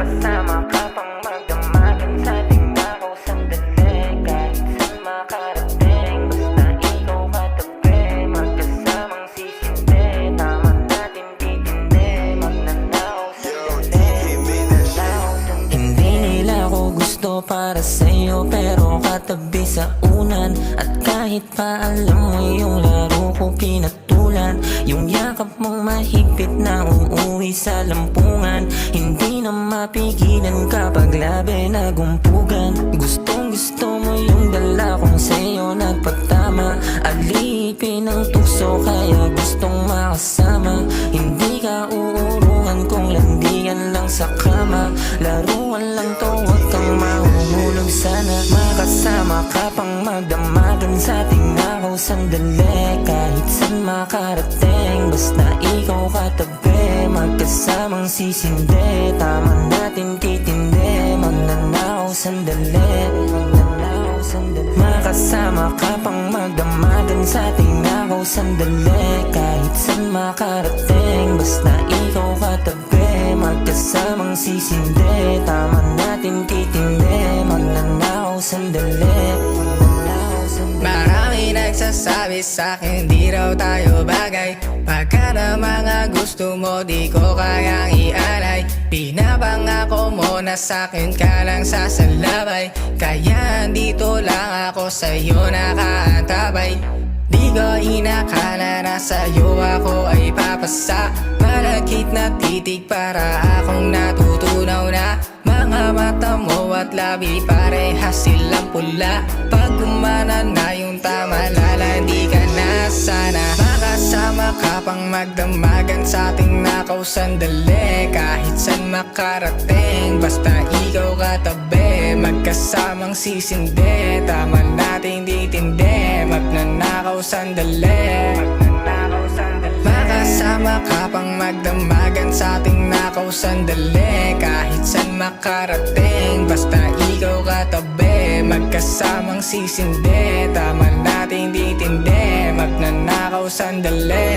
Makasama ka pang magdamagan sa tingakaw sandali. Kahit saan makarating, basta ikaw katabi. Magkasamang sisindi, tama natin titindi. Magnanakaw sandali, magnanakaw sandali. Hindi nila ko gusto para sa'yo, pero katabi sa unan. At kahit pa alam mo yung laro ko pinatulan, yung yakap mong mahigpit na uuwi sa lampungan. Hindi na mapigilan kapag labi nagumpugan. Gustong gusto mo yung dala kong sa'yo nagpatama. Alipin ang tukso kaya gustong makasama. Hindi ka uurungan kung landian lang sa kama. Laruan lang to, huwag kang mahuhulog sana. Makasama ka pang magdamagan sa tingakaw sandali. Kahit saan makarating, basta ikaw katabi. Magkasamang sisindi, tama natin titindi. Magnanakaw sandali, magnanakaw sandali. Makasama ka pang magdamagan sa tingakaw sandali. Kahit saan makarating, basta ikaw katabi. Magkasamang sisindi, tama natin titindi. Magnanakaw sandali, magnanakaw sandali. Marami nagsasabi sa'kin di raw tayo bagay. Pagka na mga gusto mo di ko kayang ialay. Pinapangako mo na sa'kin ka lang sasalabay. Kaya dito lang ako sa'yo nakaantabay. Di ko inakala na sa'yo ako ay papasa. Malakit na titig para akong natutunaw na. Mga mata mo at labi parehas silang pula. Pag kumana na yung tama lalandi ka na sana. Makasama ka pang magdamagan sa ating nakaw sandali. Kahit saan makarating, basta ikaw katabi. Magkasamang sisindi, tama nating ditindi. Magnanakaw sandali, magnanakaw sandali. Makasama ka pang magdamagan sa ating nakaw sandali. Kahit saan makarating, basta ikaw katabi. Magkasamang sisindi, tama nating ditindi. Magnanakaw sandali.